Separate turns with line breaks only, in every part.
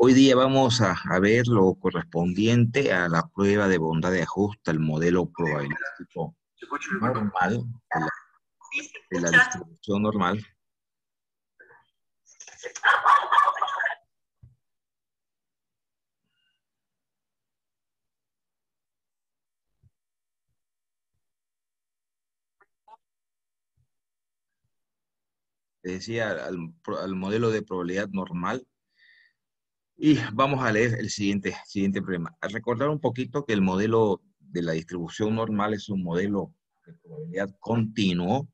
Hoy día vamos a ver lo correspondiente a la prueba de bondad de ajuste al modelo probabilístico normal de la distribución normal. Decía al modelo de probabilidad normal. Y vamos a leer el siguiente problema. A recordar un poquito que el modelo de la distribución normal es un modelo de probabilidad continuo,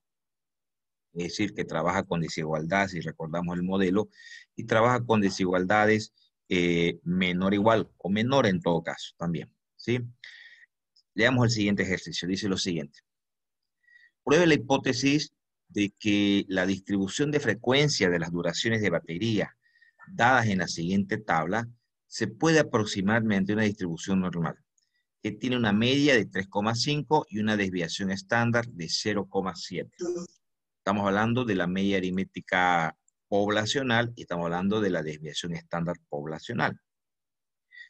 es decir, que trabaja con desigualdades, si recordamos el modelo, y trabaja con desigualdades menor igual o menor en todo caso también, ¿sí? Leamos el siguiente ejercicio, dice lo siguiente. Pruebe la hipótesis de que la distribución de frecuencia de las duraciones de batería dadas en la siguiente tabla se puede aproximar mediante una distribución normal, que tiene una media de 3,5 y una desviación estándar de 0,7. Estamos hablando de la media aritmética poblacional y estamos hablando de la desviación estándar poblacional.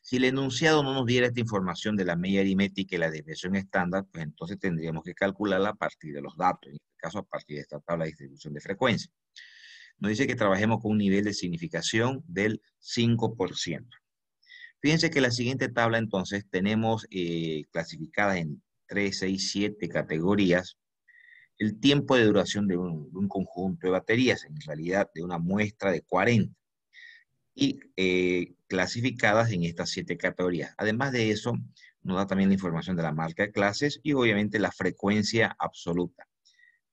Si el enunciado no nos diera esta información de la media aritmética y la desviación estándar, pues entonces tendríamos que calcularla a partir de los datos, en este caso a partir de esta tabla de distribución de frecuencia. Nos dice que trabajemos con un nivel de significación del 5%. Fíjense que la siguiente tabla entonces tenemos clasificadas en 3, 6, 7 categorías el tiempo de duración de un conjunto de baterías, en realidad de una muestra de 40, y clasificadas en estas 7 categorías. Además de eso, nos da también la información de la marca de clases y obviamente la frecuencia absoluta.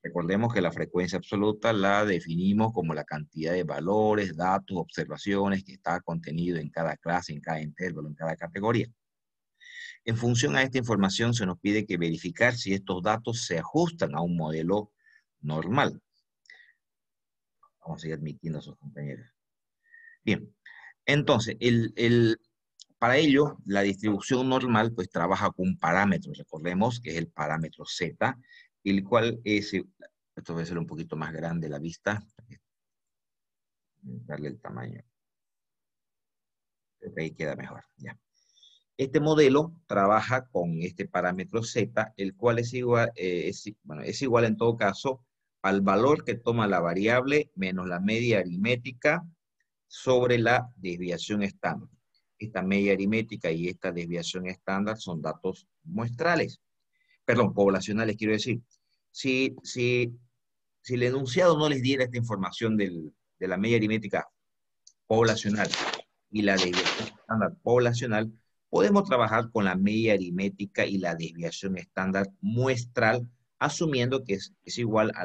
Recordemos que la frecuencia absoluta la definimos como la cantidad de valores, datos, observaciones que está contenido en cada clase, en cada intervalo, en cada categoría. En función a esta información se nos pide que verificar si estos datos se ajustan a un modelo normal. Vamos a ir admitiendo a sus compañeros. Bien, entonces, para ello, la distribución normal pues trabaja con un parámetro, recordemos que es el parámetro Z, el cual es, esto va a ser un poquito más grande la vista, darle el tamaño, creo que ahí queda mejor, ya. Este modelo trabaja con este parámetro Z, el cual es igual, es igual en todo caso al valor que toma la variable menos la media aritmética sobre la desviación estándar. Esta media aritmética y esta desviación estándar son datos muestrales, perdón, poblacionales quiero decir. Si el enunciado no les diera esta información de la media aritmética poblacional y la desviación estándar poblacional, podemos trabajar con la media aritmética y la desviación estándar muestral, asumiendo que es igual a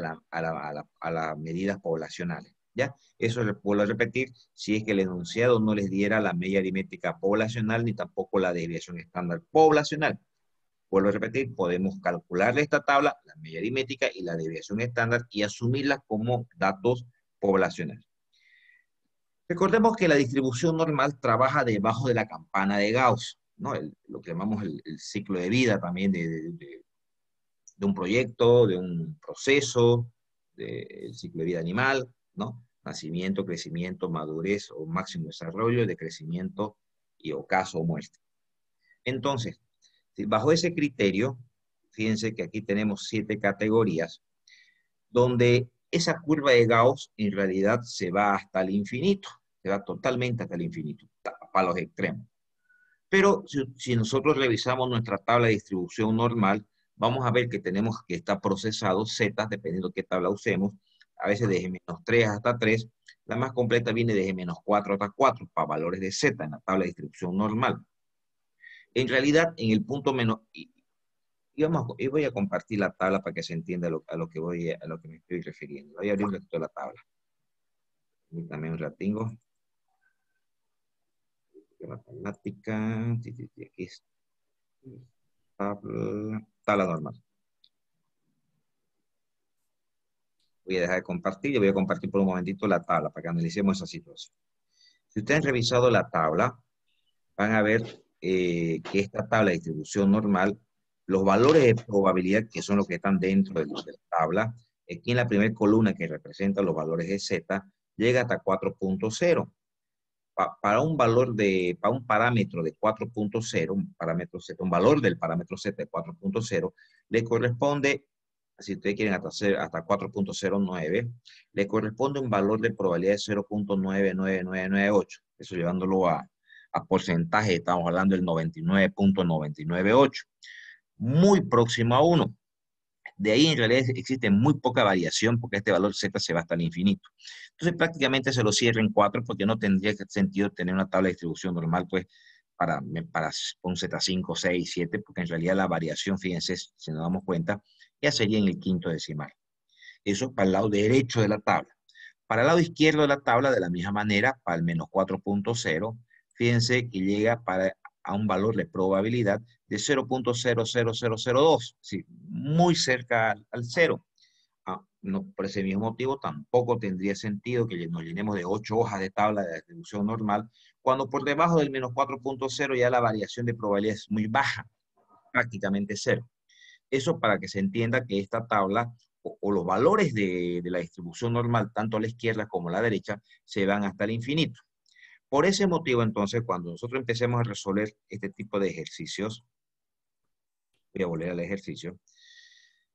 las medidas poblacionales. ¿Ya? Eso lo puedo repetir si es que el enunciado no les diera la media aritmética poblacional ni tampoco la desviación estándar poblacional. Vuelvo a repetir, podemos calcular de esta tabla la media aritmética y la desviación estándar y asumirlas como datos poblacionales. Recordemos que la distribución normal trabaja debajo de la campana de Gauss, ¿no? Lo que llamamos el ciclo de vida también de un proyecto, de un proceso, del ciclo de vida animal, ¿no? Nacimiento, crecimiento, madurez o máximo desarrollo, de crecimiento y ocaso o muerte. Entonces, bajo ese criterio, fíjense que aquí tenemos 7 categorías, donde esa curva de Gauss en realidad se va hasta el infinito, se va totalmente hasta el infinito, para los extremos. Pero si nosotros revisamos nuestra tabla de distribución normal, vamos a ver que tenemos que está procesado Z, dependiendo de qué tabla usemos, a veces desde -3 hasta 3, la más completa viene desde -4 hasta 4, para valores de Z en la tabla de distribución normal. En realidad, en el punto menos, y voy a compartir la tabla para que se entienda a lo que me estoy refiriendo. Voy a abrir un ratito la tabla. Y también un ratingo. Matemática. Aquí es tabla normal. Voy a dejar de compartir y voy a compartir por un momentito la tabla para que analicemos esa situación. Si ustedes han revisado la tabla, van a ver que esta tabla de distribución normal, los valores de probabilidad, que son los que están dentro de la tabla, aquí en la primera columna que representa los valores de Z, llega hasta 4.0. para un valor para un parámetro de 4.0, un parámetro Z, un valor del parámetro Z de 4.0, le corresponde, si ustedes quieren hasta 4.09, le corresponde un valor de probabilidad de 0.99998. Eso llevándolo a porcentaje, estamos hablando del 99.998. Muy próximo a 1. De ahí en realidad existe muy poca variación porque este valor Z se va hasta el infinito. Entonces prácticamente se lo cierra en 4 porque no tendría sentido tener una tabla de distribución normal pues para un Z5, 6, 7, porque en realidad la variación, fíjense, si nos damos cuenta, ya sería en el quinto decimal. Eso es para el lado derecho de la tabla. Para el lado izquierdo de la tabla, de la misma manera, para el menos 4.0, fíjense que llega a un valor de probabilidad de 0.00002, sí, muy cerca al cero. No, por ese mismo motivo, tampoco tendría sentido que nos llenemos de 8 hojas de tabla de distribución normal, cuando por debajo del menos 4.0 ya la variación de probabilidad es muy baja, prácticamente cero. Eso para que se entienda que esta tabla o los valores de la distribución normal, tanto a la izquierda como a la derecha, se van hasta el infinito. Por ese motivo, entonces, cuando nosotros empecemos a resolver este tipo de ejercicios, voy a volver al ejercicio,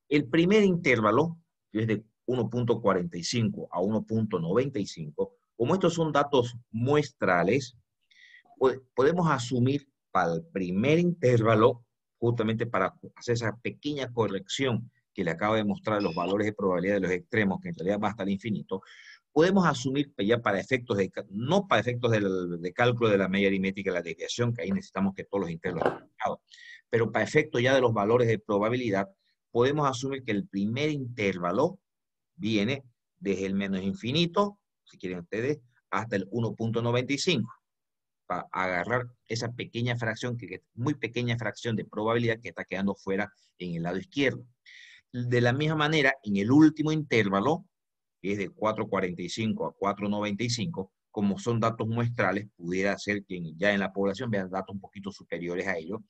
el primer intervalo, que es de 1.45 a 1.95, como estos son datos muestrales, podemos asumir para el primer intervalo, justamente para hacer esa pequeña corrección que le acabo de mostrar los valores de probabilidad de los extremos, que en realidad va hasta el infinito, podemos asumir ya para efectos no para efectos de cálculo de la media aritmética y la desviación, que ahí necesitamos que todos los intervalos estén marcados, pero para efectos ya de los valores de probabilidad, podemos asumir que el primer intervalo viene desde el menos infinito, si quieren ustedes, hasta el 1.95, para agarrar esa pequeña fracción, que es muy pequeña fracción de probabilidad que está quedando fuera en el lado izquierdo. De la misma manera, en el último intervalo, que es de 4.45 a 4.95, como son datos muestrales, pudiera ser que ya en la población vean datos un poquito superiores a ellos.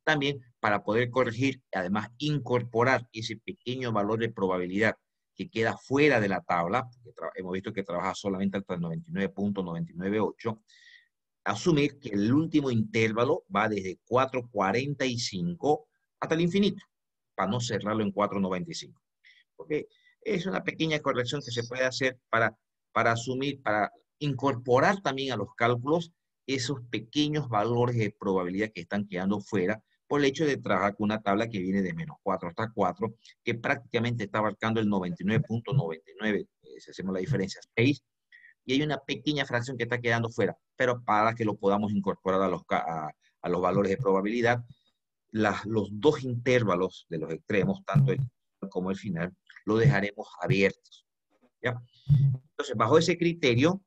También para poder corregir, además incorporar ese pequeño valor de probabilidad que queda fuera de la tabla, porque hemos visto que trabaja solamente hasta el 99.998, asumir que el último intervalo va desde 4.45 hasta el infinito, para no cerrarlo en 4.95. Porque es una pequeña corrección que se puede hacer para asumir, para incorporar también a los cálculos esos pequeños valores de probabilidad que están quedando fuera por el hecho de trabajar con una tabla que viene de menos 4 hasta 4, que prácticamente está abarcando el 99.99, si hacemos la diferencia, 6, y hay una pequeña fracción que está quedando fuera, pero para que lo podamos incorporar a los valores de probabilidad, los dos intervalos de los extremos, tanto el como el final, lo dejaremos abiertos. ¿Ya? Entonces, bajo ese criterio,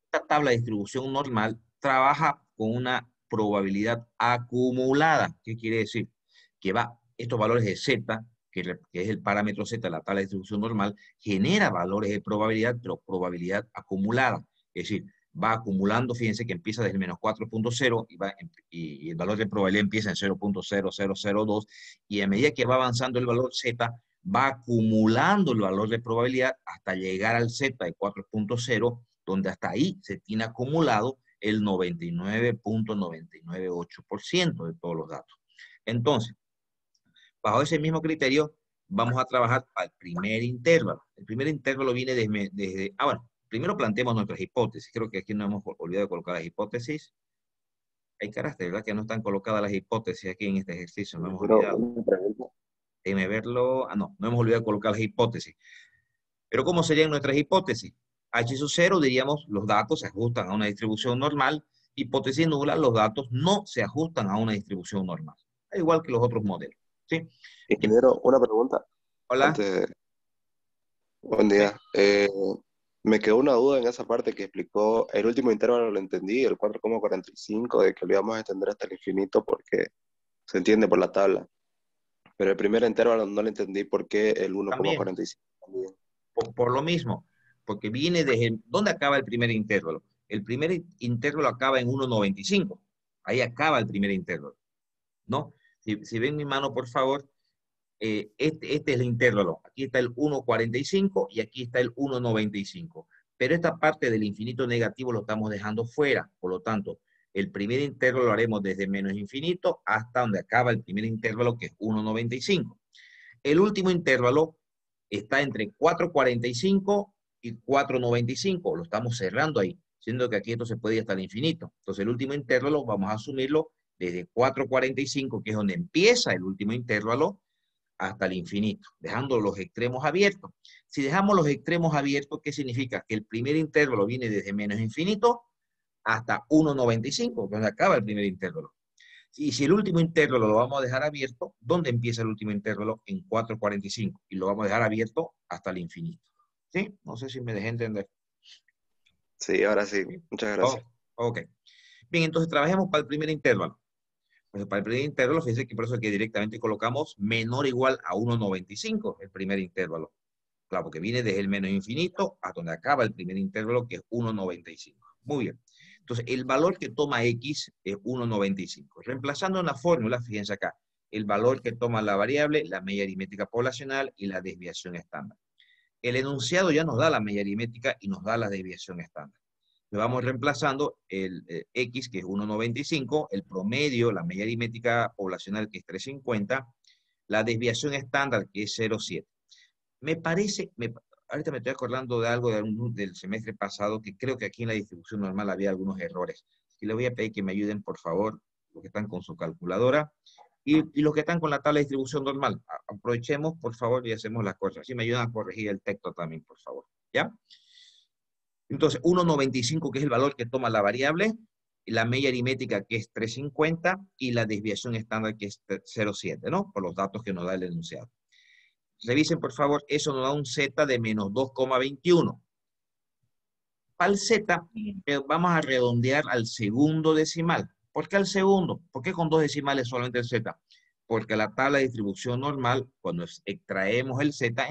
esta tabla de distribución normal trabaja con una probabilidad acumulada. ¿Qué quiere decir? Que va, estos valores de Z, que es el parámetro Z de la tabla de distribución normal, genera valores de probabilidad, pero probabilidad acumulada. Es decir, va acumulando, fíjense que empieza desde el menos 4.0 y el valor de probabilidad empieza en 0.0002 y a medida que va avanzando el valor Z, va acumulando el valor de probabilidad hasta llegar al Z de 4.0, donde hasta ahí se tiene acumulado el 99.998% de todos los datos. Entonces, bajo ese mismo criterio, vamos a trabajar para el primer intervalo. El primer intervalo viene bueno, primero planteemos nuestras hipótesis. Creo que aquí no hemos olvidado de colocar las hipótesis. Hay carácter, ¿verdad? Que no están colocadas las hipótesis aquí en este ejercicio, no hemos
Pero
olvidado.
una pregunta.
Déjenme verlo. No hemos olvidado de colocar las hipótesis. Pero ¿cómo serían nuestras hipótesis? H sub 0, diríamos, los datos se ajustan a una distribución normal. Hipótesis nula, los datos no se ajustan a una distribución normal. Igual que los otros modelos. ¿Sí? Bien.
Ingeniero, una pregunta.
Hola.
Antes, buen día. Me quedó una duda en esa parte que explicó. El último intervalo lo entendí, el 4,45, de que lo íbamos a extender hasta el infinito porque se entiende por la tabla. Pero el primer intervalo no lo entendí por qué el
También,
1,45 también.
por lo mismo, porque viene desde... ¿Dónde acaba el primer intervalo? El primer intervalo acaba en 1.95. Ahí acaba el primer intervalo, ¿no? Si ven mi mano, por favor, este es el intervalo. Aquí está el 1.45 y aquí está el 1.95. pero esta parte del infinito negativo lo estamos dejando fuera. Por lo tanto, el primer intervalo lo haremos desde menos infinito hasta donde acaba el primer intervalo, que es 1,95. El último intervalo está entre 4,45 y 4,95. Lo estamos cerrando ahí, siendo que aquí esto se puede ir hasta el infinito. Entonces el último intervalo vamos a asumirlo desde 4,45, que es donde empieza el último intervalo, hasta el infinito, dejando los extremos abiertos. Si dejamos los extremos abiertos, ¿qué significa? Que el primer intervalo viene desde menos infinito hasta 1,95, donde acaba el primer intervalo. Y si el último intervalo lo vamos a dejar abierto, ¿dónde empieza el último intervalo? En 4,45. Y lo vamos a dejar abierto hasta el infinito. ¿Sí? No sé si me dejé entender.
Sí, ahora sí.
¿Sí?
Muchas
Oh,
gracias.
ok. Bien, entonces trabajemos para el primer intervalo. Pues para el primer intervalo, fíjense que por eso es que directamente colocamos menor o igual a 1,95, el primer intervalo. Claro, porque viene desde el menos infinito hasta donde acaba el primer intervalo, que es 1,95. Muy bien. Entonces, el valor que toma X es 1,95. Reemplazando en la fórmula, fíjense acá, el valor que toma la variable, la media aritmética poblacional y la desviación estándar. El enunciado ya nos da la media aritmética y nos da la desviación estándar. Le vamos reemplazando el X, que es 1,95, el promedio, la media aritmética poblacional, que es 350, la desviación estándar, que es 0,7. Me parece, ahorita me estoy acordando de algo del semestre pasado, que creo que aquí en la distribución normal había algunos errores. Y le voy a pedir que me ayuden, por favor, los que están con su calculadora y los que están con la tabla de distribución normal. Aprovechemos, por favor, y hacemos las cosas. Así me ayudan a corregir el texto también, por favor. ¿Ya? Entonces, 1,95, que es el valor que toma la variable, la media aritmética, que es 350, y la desviación estándar, que es 0,7, ¿no? Por los datos que nos da el enunciado. Revisen, por favor, eso nos da un Z de menos 2,21. Para el Z, vamos a redondear al segundo decimal. ¿Por qué al segundo? ¿Por qué con dos decimales solamente el Z? Porque la tabla de distribución normal, cuando extraemos el Z,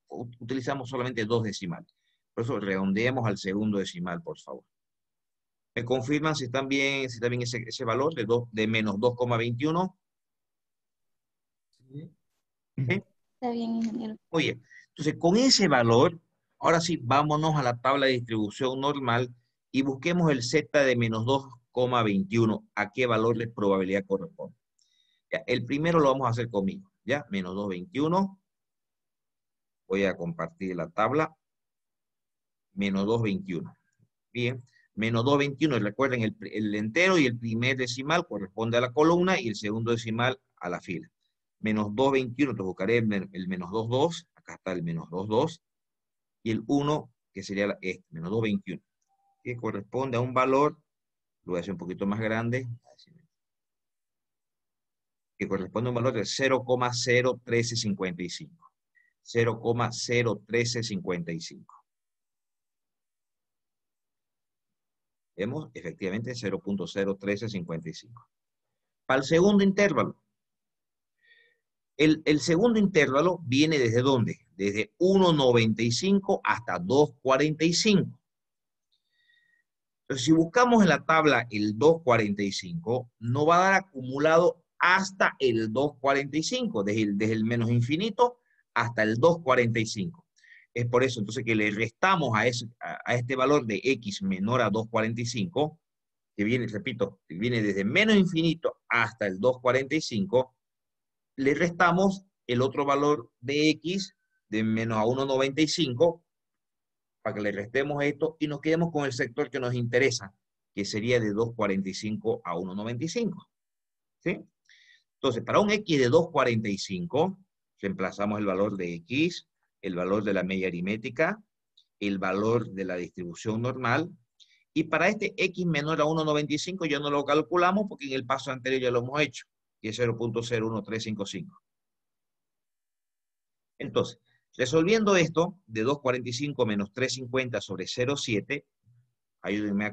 utilizamos solamente dos decimales. Por eso redondeemos al segundo decimal, por favor. ¿Me confirman si están bien, ese valor de menos 2,21?
Sí.
¿Sí?
Está bien, ingeniero.
Muy bien. Entonces, con ese valor, ahora sí, vámonos a la tabla de distribución normal y busquemos el Z de menos 2,21. ¿A qué valor de probabilidad corresponde? Ya, el primero lo vamos a hacer conmigo. ¿Ya? Menos 2,21. Voy a compartir la tabla. Menos 2,21. Bien. Menos 2,21. Recuerden, el entero y el primer decimal corresponde a la columna y el segundo decimal a la fila. Menos 2,21. Entonces buscaré el menos 2,2. Acá está el menos 2,2. Y el 1, que sería este, menos 2,21, que corresponde a un valor, lo voy a hacer un poquito más grande, que corresponde a un valor de 0,01355. 0,01355. Vemos, efectivamente, 0,01355. Para el segundo intervalo, el segundo intervalo viene ¿desde dónde? Desde 1,95 hasta 2,45. Entonces, si buscamos en la tabla el 2,45, nos va a dar acumulado hasta el 2,45, desde el menos infinito hasta el 2,45. Es por eso entonces que le restamos a este valor de X menor a 2,45, que viene, repito, que viene desde menos infinito hasta el 2,45, le restamos el otro valor de X de menos a 1,95, para que le restemos esto y nos quedemos con el sector que nos interesa, que sería de 2,45 a 1,95. ¿Sí? Entonces, para un X de 2,45, reemplazamos el valor de X, el valor de la media aritmética, el valor de la distribución normal, y para este X menor a 1,95 ya no lo calculamos porque en el paso anterior ya lo hemos hecho, que es 0,01355. Entonces, resolviendo esto, de 2,45 menos 3,50 sobre 0,7, ayúdenme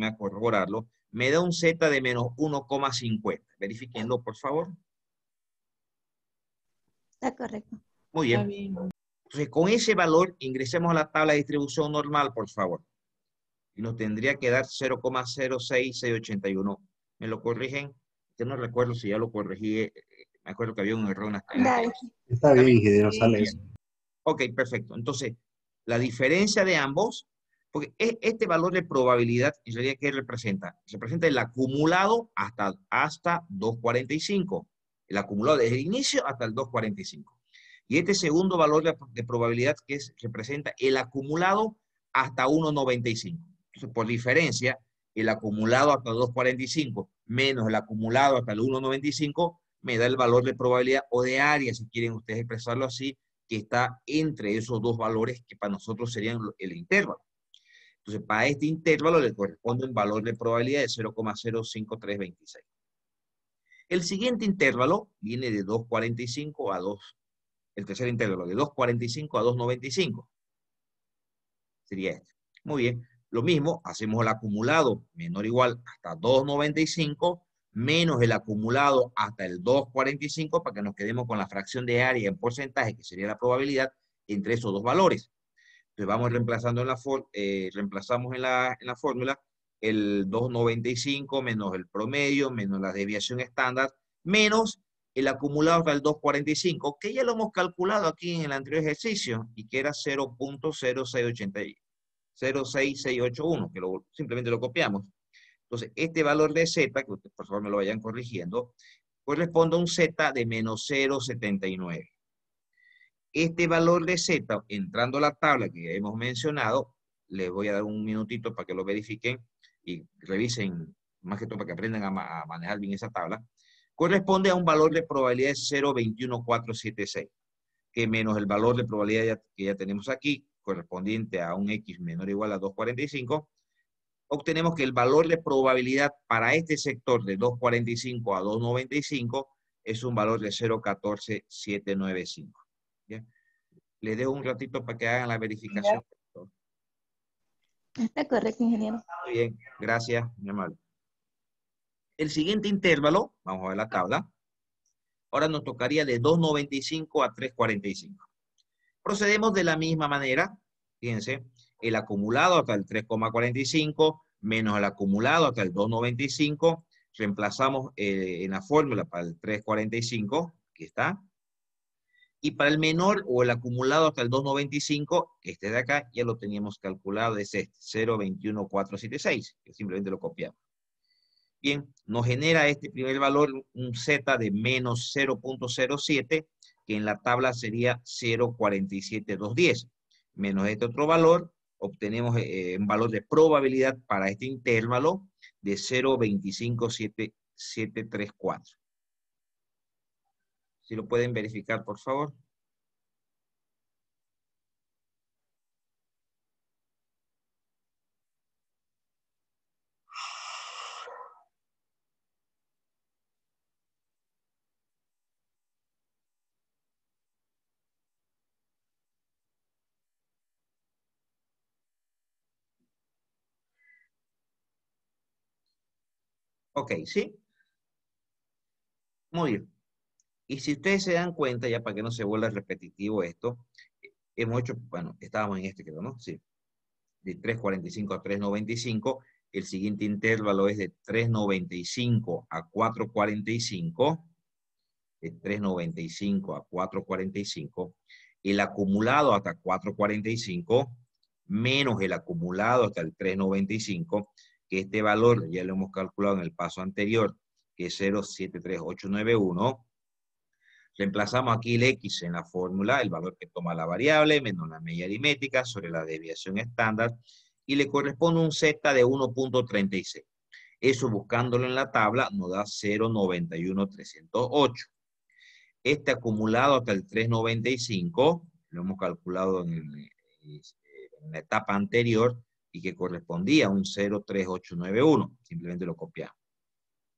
a corroborarlo, me da un Z de menos 1,50. Verifiquenlo, por favor.
Está correcto.
Muy
Está
bien.
bien.
Entonces, con ese valor, ingresemos a la tabla de distribución normal, por favor. Y nos tendría que dar 0,06681. ¿Me lo corrigen? Yo no recuerdo si ya lo corregí. Me acuerdo que había un error en las
Dale.
Está bien, ingeniero,
Muy
sale
bien.
eso.
Ok, perfecto. Entonces, La diferencia de ambos, porque este valor de probabilidad, en realidad, ¿qué representa? Representa el acumulado hasta 2.45. El acumulado desde el inicio hasta el 2.45. Y este segundo valor de probabilidad representa el acumulado hasta 1.95. Entonces, por diferencia, el acumulado hasta 2.45 menos el acumulado hasta el 1.95 me da el valor de probabilidad o de área, si quieren ustedes expresarlo así, que está entre esos dos valores que para nosotros serían el intervalo. Entonces, para este intervalo le corresponde un valor de probabilidad de 0,05326. El siguiente intervalo viene de 2.45 a 2. El tercer intervalo de 2.45 a 2.95. Sería este. Muy bien. Lo mismo, hacemos el acumulado menor o igual hasta 2.95 menos el acumulado hasta el 2.45 para que nos quedemos con la fracción de área en porcentaje, que sería la probabilidad entre esos dos valores. Entonces vamos reemplazando reemplazamos en la fórmula el 2.95 menos el promedio, menos la desviación estándar, menos el acumulado hasta el 2.45, que ya lo hemos calculado aquí en el anterior ejercicio, y que era 0.06681, que simplemente lo copiamos. Entonces, este valor de Z, que ustedes por favor me lo vayan corrigiendo, corresponde a un Z de menos 0.79. Este valor de Z, entrando a la tabla que ya hemos mencionado, les voy a dar un minutito para que lo verifiquen y revisen, más que todo para que aprendan a manejar bien esa tabla, corresponde a un valor de probabilidad de 0.21476, que menos el valor de probabilidad que ya tenemos aquí, correspondiente a un X menor o igual a 2.45, obtenemos que el valor de probabilidad para este sector de 2.45 a 2.95 es un valor de 0.14795. ¿Bien? Les dejo un ratito para que hagan la verificación.
Está correcto, ingeniero.
Muy bien, gracias, mi amable. El siguiente intervalo, vamos a ver la tabla, ahora nos tocaría de 2.95 a 3.45. Procedemos de la misma manera, fíjense, el acumulado hasta el 3,45 menos el acumulado hasta el 2,95, reemplazamos en la fórmula para el 3,45, aquí está, y para el menor o el acumulado hasta el 2,95, este de acá ya lo teníamos calculado, es este, 0,21476, que simplemente lo copiamos. Bien, nos genera este primer valor un Z de menos 0.07, que en la tabla sería 0.47210. Menos este otro valor, obtenemos un valor de probabilidad para este intervalo de 0.25734. Si lo pueden verificar, por favor. Ok, ¿sí? Muy bien. Y si ustedes se dan cuenta, ya para que no se vuelva repetitivo esto, hemos hecho, bueno, estábamos en este, creo, ¿no? Sí. De 3.45 a 3.95. El siguiente intervalo es de 3.95 a 4.45. De 3.95 a 4.45. El acumulado hasta 4.45 menos el acumulado hasta el 3.95, que este valor ya lo hemos calculado en el paso anterior, que es 0.73891. Reemplazamos aquí el X en la fórmula, el valor que toma la variable, menos la media aritmética sobre la desviación estándar, y le corresponde un Z de 1.36. Eso buscándolo en la tabla nos da 0.91308. Este acumulado hasta el 3.95, lo hemos calculado en la etapa anterior, y que correspondía a un 0.3891. Simplemente lo copiamos.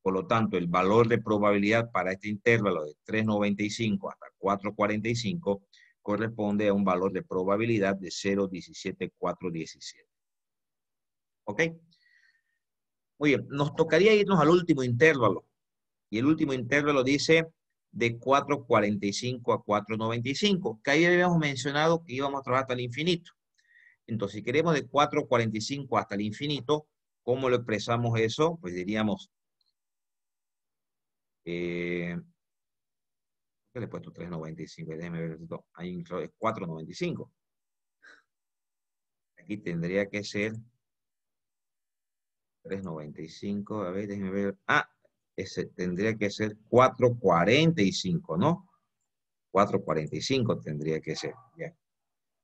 Por lo tanto, el valor de probabilidad para este intervalo de 3.95 hasta 4.45 corresponde a un valor de probabilidad de 0.17417. ¿Ok? Muy bien, nos tocaría irnos al último intervalo. Y el último intervalo dice de 4.45 a 4.95, que ahí habíamos mencionado que íbamos a trabajar hasta el infinito. Entonces, si queremos de 4.45 hasta el infinito, ¿cómo lo expresamos eso? Pues diríamos... ¿qué le he puesto? 3.95, déjeme ver esto. Ahí es 4.95. Aquí tendría que ser 3.95. A ver, déjenme ver. Ah, ese tendría que ser 4.45, ¿no? 4.45 tendría que ser. Ya.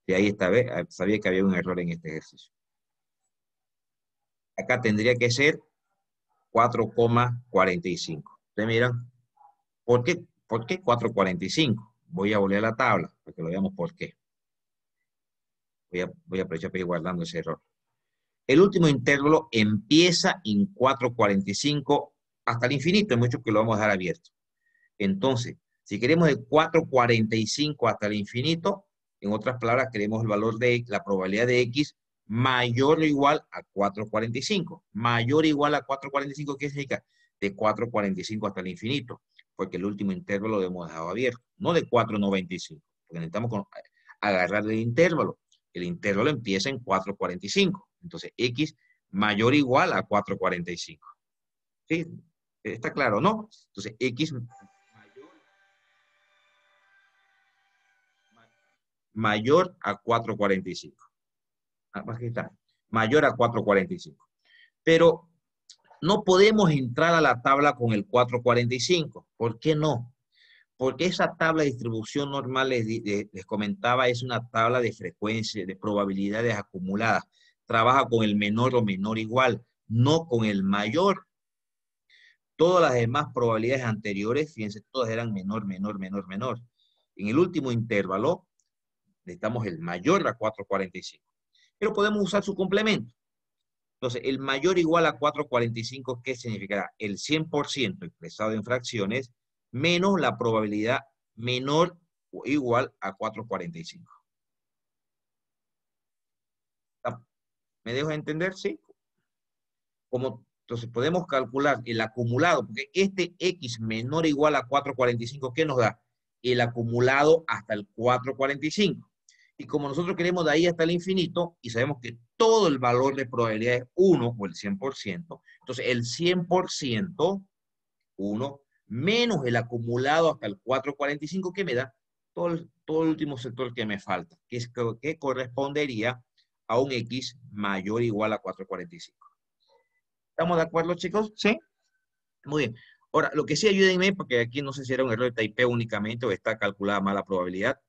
Y ahí está, ¿ve? Sabía que había un error en este ejercicio. Acá tendría que ser 4.45. ¿Ustedes miran? ¿Por qué 4.45? Voy a volver a la tabla para que lo veamos por qué. Voy a aprovechar para ir guardando ese error. El último intervalo empieza en 4.45 hasta el infinito. Hay muchos que lo vamos a dejar abierto. Entonces, si queremos de 4.45 hasta el infinito, en otras palabras, queremos el valor de la probabilidad de X mayor o igual a 4.45. Mayor o igual a 4.45, ¿qué significa? De 4.45 hasta el infinito, porque el último intervalo lo hemos dejado abierto, no de 4.95, porque necesitamos agarrar el intervalo. El intervalo empieza en 4.45. Entonces, X mayor o igual a 4.45. ¿Sí? ¿Está claro, no? Entonces, X mayor a 4.45. Aquí está. Mayor a 4.45. Pero no podemos entrar a la tabla con el 4.45. ¿Por qué no? Porque esa tabla de distribución normal, les comentaba, es una tabla de frecuencia, de probabilidades acumuladas. Trabaja con el menor o menor igual, no con el mayor. Todas las demás probabilidades anteriores, fíjense, todas eran menor, menor, menor, menor. En el último intervalo, necesitamos el mayor a 4.45. Pero podemos usar su complemento. Entonces, el mayor igual a 4.45, ¿qué significará? El 100% expresado en fracciones menos la probabilidad menor o igual a 4.45. ¿Me dejo entender? Sí. Entonces, podemos calcular el acumulado, porque este X menor o igual a 4.45, ¿qué nos da? El acumulado hasta el 4.45. Y como nosotros queremos de ahí hasta el infinito, y sabemos que todo el valor de probabilidad es 1 o el 100%, entonces el 100%, 1, menos el acumulado hasta el 4.45, ¿qué me da? Todo el último sector que me falta, que correspondería a un X mayor o igual a 4.45. ¿Estamos de acuerdo, chicos? ¿Sí? Muy bien. Ahora, lo que sí, ayúdenme, porque aquí no sé si era un error de typeo únicamente o está calculada mal la probabilidad.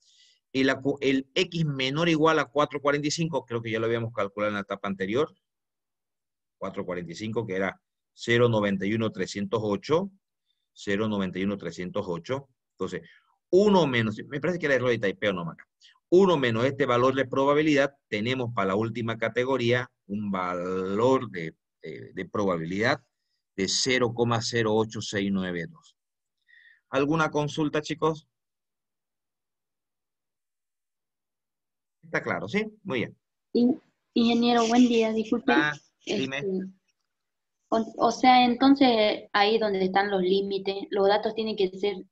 El X menor o igual a 4.45, creo que ya lo habíamos calculado en la etapa anterior. 4.45, que era 0.91.308. 0.91.308. Entonces, 1 menos, me parece que era error de typeo nomás. 1 menos este valor de probabilidad, tenemos para la última categoría un valor de probabilidad de 0.08692. ¿Alguna consulta, chicos? ¿Está claro? ¿Sí? Muy bien.
Ingeniero, buen día, disculpe.
Dime.
O sea, entonces ahí donde están los límites, los datos tienen que ser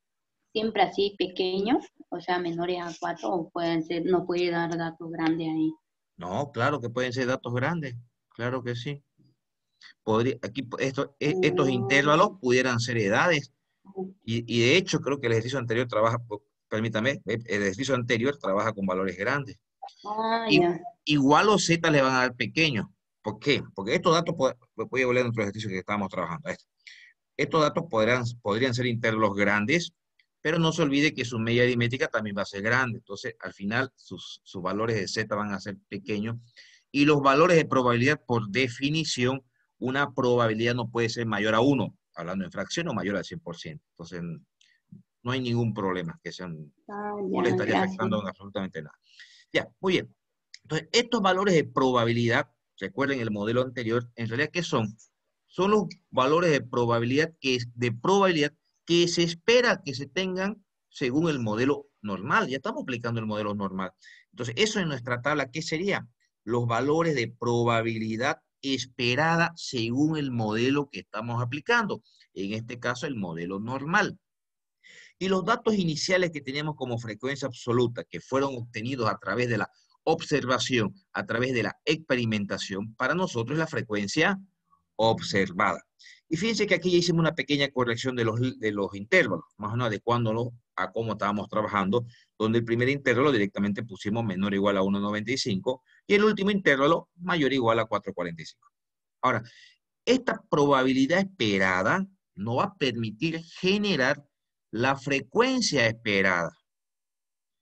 siempre así pequeños, o sea, menores a 4, o pueden ser, no puede dar datos grandes ahí.
No, claro que pueden ser datos grandes. Claro que sí. Aquí estos intervalos pudieran ser edades. Y de hecho, creo que el ejercicio anterior trabaja, permítame, el ejercicio anterior trabaja con valores grandes.
Ya.
Igual los Z le van a dar pequeños. ¿Por qué? Porque estos datos, voy a volver a otro ejercicio que estábamos trabajando. Estos datos podrían ser intervalos grandes, pero no se olvide que su media aritmética también va a ser grande. Entonces, al final, sus valores de Z van a ser pequeños. Y los valores de probabilidad, por definición, una probabilidad no puede ser mayor a 1, hablando en fracción, o mayor al 100%. Entonces, no hay ningún problema que sean, no le
Ya,
estaría
gracias.
afectando absolutamente nada. Ya, muy bien. Entonces, estos valores de probabilidad, recuerden el modelo anterior, en realidad, ¿qué son? Son los valores de probabilidad que se espera que se tengan según el modelo normal. Ya estamos aplicando el modelo normal. Entonces, eso en nuestra tabla, ¿qué sería? Los valores de probabilidad esperada según el modelo que estamos aplicando. En este caso, el modelo normal. Y los datos iniciales que teníamos como frecuencia absoluta, que fueron obtenidos a través de la observación, a través de la experimentación, para nosotros es la frecuencia observada. Y fíjense que aquí ya hicimos una pequeña corrección de los intervalos, más o menos adecuándolos a cómo estábamos trabajando, donde el primer intervalo directamente pusimos menor o igual a 1.95, Y el último intervalo mayor o igual a 4,45. Ahora, esta probabilidad esperada nos va a permitir generar la frecuencia esperada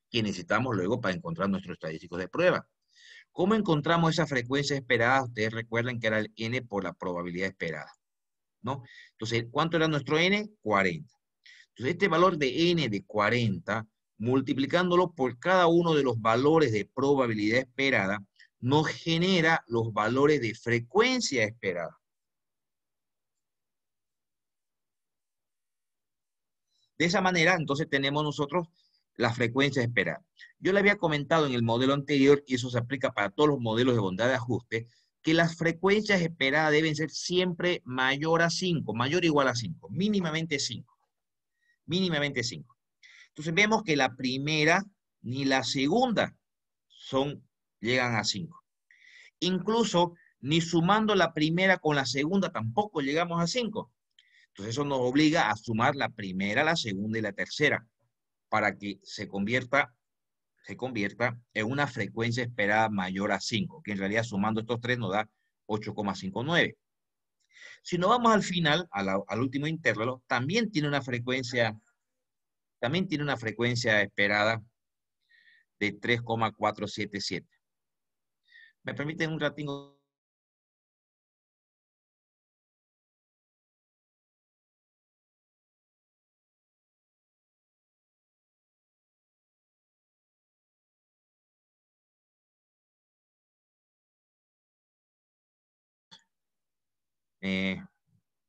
que necesitamos luego para encontrar nuestros estadísticos de prueba. ¿Cómo encontramos esa frecuencia esperada? Ustedes recuerdan que era el n por la probabilidad esperada, ¿no? Entonces, ¿cuánto era nuestro n? 40. Entonces, este valor de n de 40, multiplicándolo por cada uno de los valores de probabilidad esperada, nos genera los valores de frecuencia esperada. De esa manera, entonces tenemos nosotros la frecuencia esperada. Yo le había comentado en el modelo anterior, y eso se aplica para todos los modelos de bondad de ajuste, que las frecuencias esperadas deben ser siempre mayor a 5, mayor o igual a 5, mínimamente 5. Mínimamente 5. Entonces vemos que la primera ni la segunda llegan a 5. Incluso ni sumando la primera con la segunda tampoco llegamos a 5. Entonces eso nos obliga a sumar la primera, la segunda y la tercera para que se convierta en una frecuencia esperada mayor a 5, que en realidad sumando estos tres nos da 8,59. Si nos vamos al final, al último intervalo, también tiene una frecuencia esperada de 3,477. ¿Me permiten un ratito?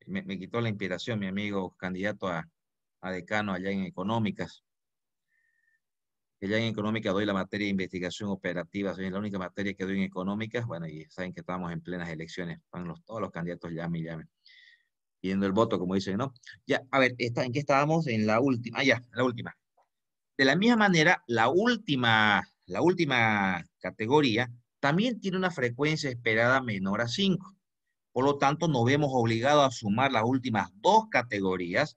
Me quitó la inspiración mi amigo candidato a decano allá en económicas. Allá en económicas doy la materia de investigación operativa, soy la única materia que doy en económicas. Bueno, y saben que estamos en plenas elecciones, todos los candidatos llamen y llamen, pidiendo el voto, como dicen, ¿no? Ya, a ver, ¿en qué estábamos? En la última, ya, la última. De la misma manera, la última categoría también tiene una frecuencia esperada menor a 5. Por lo tanto, nos vemos obligados a sumar las últimas dos categorías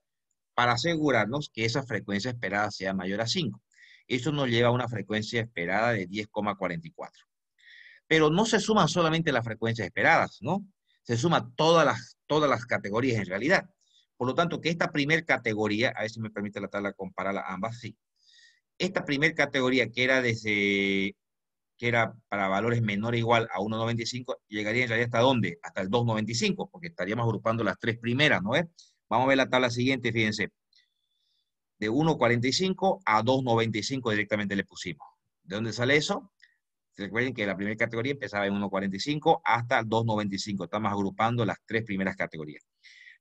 para asegurarnos que esa frecuencia esperada sea mayor a 5. Eso nos lleva a una frecuencia esperada de 10,44. Pero no se suman solamente las frecuencias esperadas, ¿no? Se suman todas las categorías en realidad. Por lo tanto, que esta primera categoría, a ver si me permite la tabla compararla ambas, sí. Esta primera categoría que era para valores menor o igual a 1,95, llegaría en realidad hasta ¿dónde? Hasta el 2,95, porque estaríamos agrupando las tres primeras, ¿no es? Vamos a ver la tabla siguiente, fíjense. De 1,45 a 2,95 directamente le pusimos. ¿De dónde sale eso? Recuerden que la primera categoría empezaba en 1,45 hasta 2,95. Estamos agrupando las tres primeras categorías.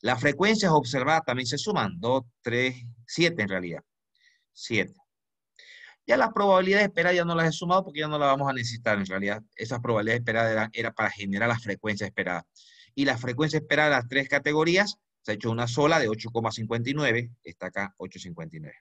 Las frecuencias observadas también se suman. 2, 3, 7 en realidad. 7. Ya las probabilidades esperadas ya no las he sumado porque ya no las vamos a necesitar en realidad. Esas probabilidades esperadas era para generar las frecuencias esperadas. Y las frecuencias esperadas de las tres categorías se ha hecho una sola de 8,59. Está acá 8,59.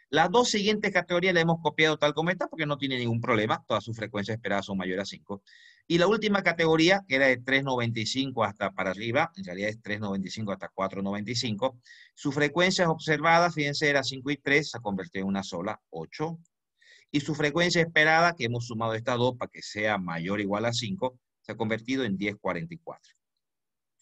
Las dos siguientes categorías las hemos copiado tal como está porque no tiene ningún problema. Todas sus frecuencias esperadas son mayores a 5. Y la última categoría, que era de 3,95 hasta para arriba, en realidad es 3,95 hasta 4,95. Sus frecuencias observadas, fíjense, era 5 y 3, se convirtió en una sola, 8. Y su frecuencia esperada, que hemos sumado estas dos para que sea mayor o igual a 5, se ha convertido en 10,44.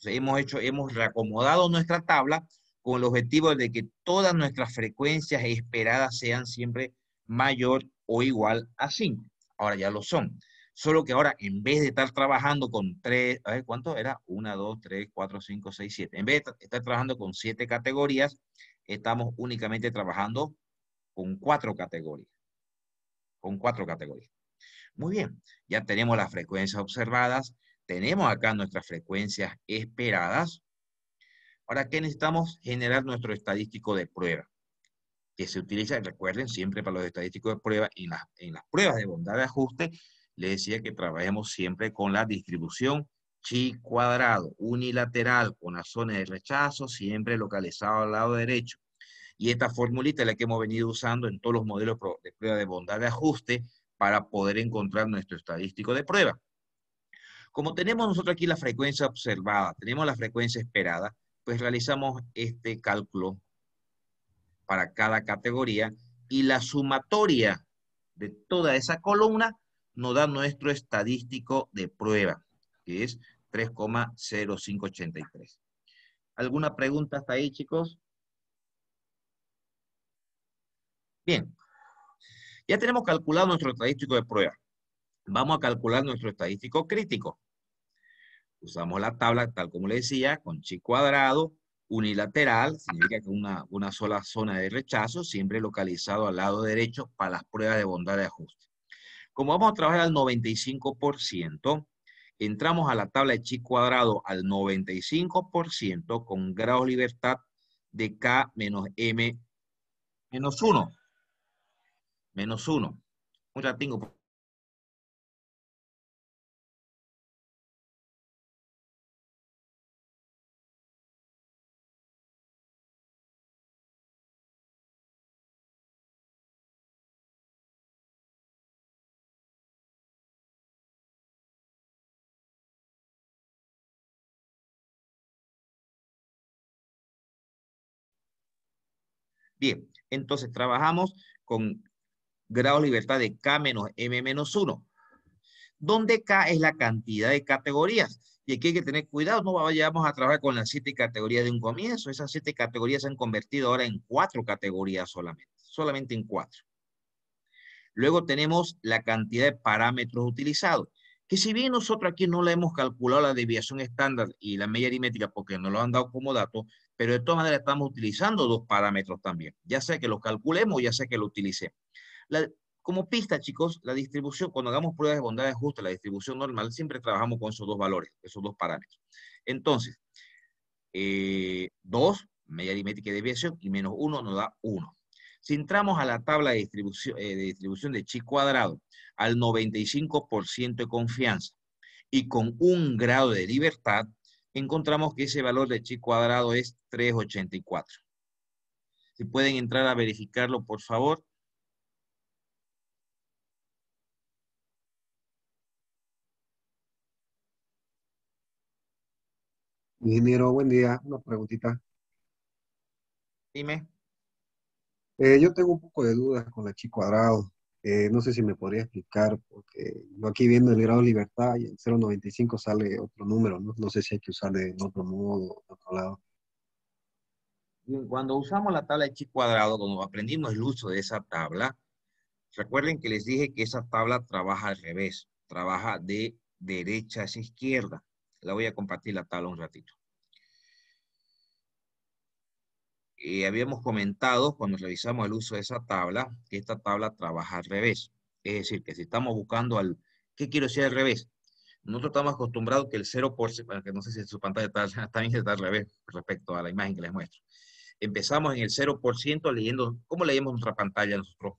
Entonces hemos reacomodado nuestra tabla con el objetivo de que todas nuestras frecuencias esperadas sean siempre mayor o igual a 5. Ahora ya lo son. Solo que ahora, en vez de estar trabajando con 3, a ver, ¿cuánto era? 1, 2, 3, 4, 5, 6, 7. En vez de estar trabajando con 7 categorías, estamos únicamente trabajando con 4 categorías. Con 4 categorías. Muy bien, ya tenemos las frecuencias observadas, tenemos acá nuestras frecuencias esperadas. Ahora, ¿qué necesitamos? Generar nuestro estadístico de prueba, que se utiliza, recuerden, siempre para los estadísticos de prueba. En las pruebas de bondad de ajuste, les decía que trabajemos siempre con la distribución chi cuadrado, unilateral, con la zona de rechazo, siempre localizado al lado derecho. Y esta formulita es la que hemos venido usando en todos los modelos de prueba de bondad de ajuste para poder encontrar nuestro estadístico de prueba. Como tenemos nosotros aquí la frecuencia observada, tenemos la frecuencia esperada, pues realizamos este cálculo para cada categoría y la sumatoria de toda esa columna nos da nuestro estadístico de prueba, que es 3,0583. ¿Alguna pregunta hasta ahí, chicos? Bien, ya tenemos calculado nuestro estadístico de prueba. Vamos a calcular nuestro estadístico crítico. Usamos la tabla, tal como le decía, con chi cuadrado, unilateral, significa que una sola zona de rechazo, siempre localizado al lado derecho para las pruebas de bondad de ajuste. Como vamos a trabajar al 95%, entramos a la tabla de chi cuadrado al 95% con grados de libertad de K menos M menos 1. Menos 1. Un ratingo. Bien, entonces trabajamos con grado de libertad de K menos M menos 1, donde K es la cantidad de categorías. Y aquí hay que tener cuidado, no vayamos a trabajar con las 7 categorías de un comienzo. Esas 7 categorías se han convertido ahora en 4 categorías solamente en 4. Luego tenemos la cantidad de parámetros utilizados, que si bien nosotros aquí no le hemos calculado la desviación estándar y la media aritmética porque nos lo han dado como dato, pero de todas maneras estamos utilizando 2 parámetros también, ya sea que los calculemos, ya sea que lo utilicemos. Como pista, chicos, la distribución, cuando hagamos pruebas de bondad de ajuste, la distribución normal, siempre trabajamos con esos 2 valores, esos 2 parámetros. Entonces, 2, media aritmética y desviación, y menos 1 nos da 1. Si entramos a la tabla de distribución de chi cuadrado al 95% de confianza y con 1 grado de libertad, encontramos que ese valor de chi cuadrado es 384. Si pueden entrar a verificarlo, por favor.
Ingeniero, buen día. Una preguntita.
Dime.
Yo tengo un poco de dudas con la chi cuadrado. No sé si me podría explicar, porque yo aquí viendo el grado de libertad y el 0,95 sale otro número, ¿no? No sé si hay que usar de otro modo, de otro lado.
Bien, cuando usamos la tabla de chi cuadrado, cuando aprendimos el uso de esa tabla, recuerden que les dije que esa tabla trabaja al revés, trabaja de derecha hacia izquierda. La voy a compartir la tabla un ratito. Habíamos comentado cuando revisamos el uso de esa tabla, que esta tabla trabaja al revés. Es decir, que si estamos buscando ¿qué quiero decir al revés? Nosotros estamos acostumbrados que el 0%, que no sé si su pantalla también está al revés respecto a la imagen que les muestro. Empezamos en el 0% leyendo, ¿cómo leemos nuestra pantalla nosotros?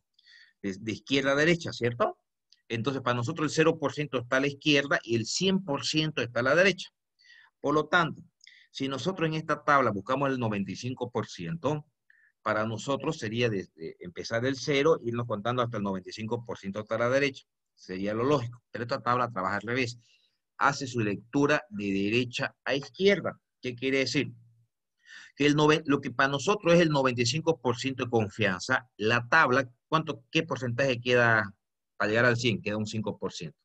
De izquierda a derecha, ¿cierto? Entonces, para nosotros el 0% está a la izquierda y el 100% está a la derecha. Por lo tanto, si nosotros en esta tabla buscamos el 95%, para nosotros sería empezar del 0, irnos contando hasta el 95% hasta la derecha. Sería lo lógico. Pero esta tabla trabaja al revés. Hace su lectura de derecha a izquierda. ¿Qué quiere decir? Que lo que para nosotros es el 95% de confianza, la tabla, ¿qué porcentaje queda para llegar al 100? Queda un 5%.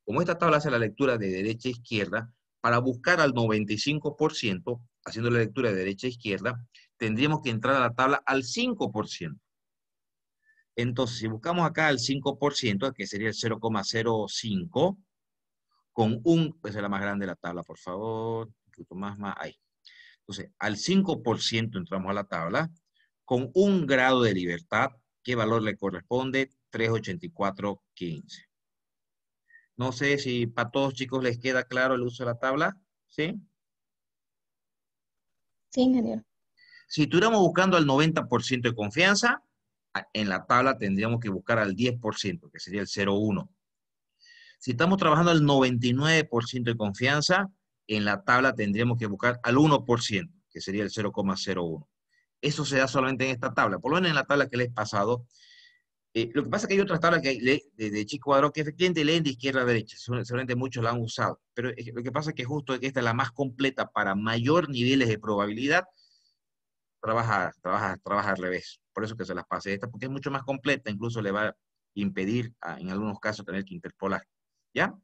Como esta tabla hace la lectura de derecha a izquierda, para buscar al 95%, haciendo la lectura de derecha a izquierda, tendríamos que entrar a la tabla al 5%. Entonces, si buscamos acá al 5%, que sería el 0,05, pues es la más grande de la tabla, por favor, un poquito más, ahí. Entonces, al 5% entramos a la tabla, con 1 grado de libertad, ¿qué valor le corresponde? 384.15. No sé si para todos chicos les queda claro el uso de la tabla, ¿sí?
Sí, ingeniero.
Si estuviéramos buscando al 90% de confianza, en la tabla tendríamos que buscar al 10%, que sería el 0,1. Si estamos trabajando al 99% de confianza, en la tabla tendríamos que buscar al 1%, que sería el 0,01. Eso se da solamente en esta tabla. Por lo menos en la tabla que les he pasado. Lo que pasa es que hay otras tablas de chi cuadrado que efectivamente leen de izquierda a derecha. Seguramente muchos la han usado. Pero lo que pasa es que justo esta es la más completa para mayor niveles de probabilidad. Trabaja al revés. Por eso que se las pasé esta, porque es mucho más completa. Incluso le va impedir, en algunos casos, tener que interpolar. ¿Ya?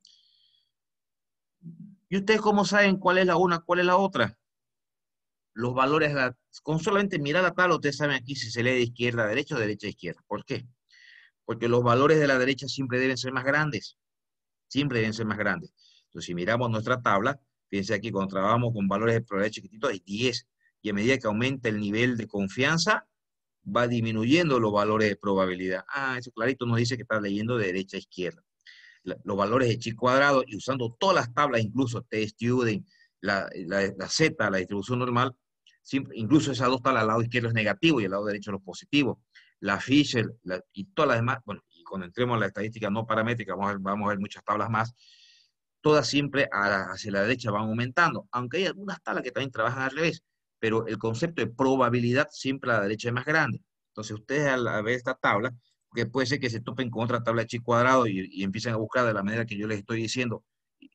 ¿Y ustedes cómo saben cuál es la una, cuál es la otra? Los valores, con solamente mirar la tabla, ustedes saben aquí si se lee de izquierda a derecha o de derecha a izquierda. ¿Por qué? Porque los valores de la derecha siempre deben ser más grandes. Siempre deben ser más grandes. Entonces, si miramos nuestra tabla, fíjense aquí, cuando trabajamos con valores de probabilidad chiquititos, hay 10. Y a medida que aumenta el nivel de confianza, va disminuyendo los valores de probabilidad. Ah, eso clarito nos dice que está leyendo de derecha a izquierda. Los valores de chi cuadrado, y usando todas las tablas, incluso T-Student, la Z, la distribución normal, incluso esas dos tablas, al lado izquierdo es negativo y al lado derecho es positivo. La Fisher y todas las demás, bueno, y cuando entremos a la estadística no paramétrica, vamos a ver muchas tablas más, todas siempre hacia la derecha van aumentando, aunque hay algunas tablas que también trabajan al revés, pero el concepto de probabilidad siempre a la derecha es más grande. Entonces ustedes al ver esta tabla, que puede ser que se topen con otra tabla de chi cuadrado y empiecen a buscar de la manera que yo les estoy diciendo,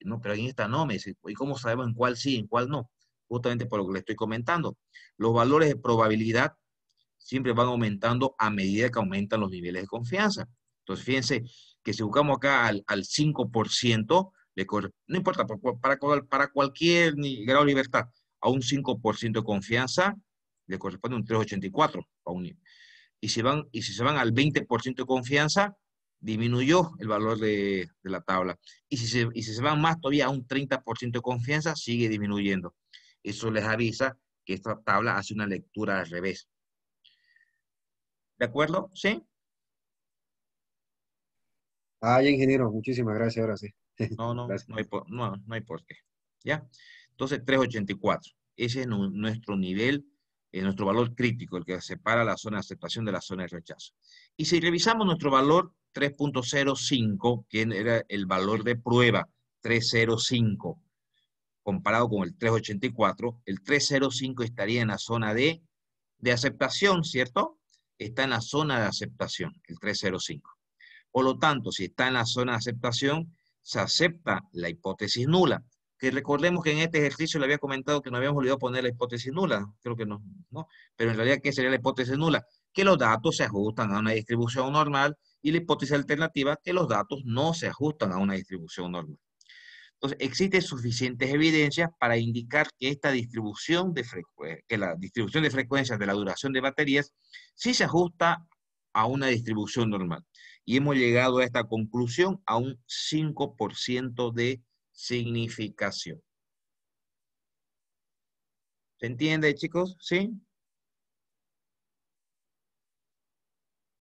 no, pero en esta no, me dice, ¿y cómo sabemos en cuál sí, en cuál no? Justamente por lo que les estoy comentando. Los valores de probabilidad siempre van aumentando a medida que aumentan los niveles de confianza. Entonces, fíjense que si buscamos acá al 5%, no importa, para cualquier grado de libertad, a un 5% de confianza le corresponde un 384. Y si se van al 20% de confianza, disminuyó el valor de la tabla. Y si se van más todavía a un 30% de confianza, sigue disminuyendo. Eso les avisa que esta tabla hace una lectura al revés. ¿De acuerdo? ¿Sí?
Ah, ya, ingeniero, muchísimas gracias, ahora sí. Gracias.
No hay por qué. ¿Ya? Entonces, 384. Ese es nuestro nivel, nuestro valor crítico, el que separa la zona de aceptación de la zona de rechazo. Y si revisamos nuestro valor 3.05, que era el valor de prueba 305, comparado con el 384, el 305 estaría en la zona de aceptación, ¿cierto? Está en la zona de aceptación, el 305. Por lo tanto, si está en la zona de aceptación, se acepta la hipótesis nula. Que recordemos que en este ejercicio le había comentado que no habíamos olvidado poner la hipótesis nula. Creo que no, ¿no? Pero en realidad, ¿qué sería la hipótesis nula? Que los datos se ajustan a una distribución normal, y la hipótesis alternativa, que los datos no se ajustan a una distribución normal. Entonces, existen suficientes evidencias para indicar que esta distribución que la distribución de frecuencias de la duración de baterías sí se ajusta a una distribución normal. Y hemos llegado a esta conclusión a un 5% de significación. ¿Se entiende, chicos? ¿Sí?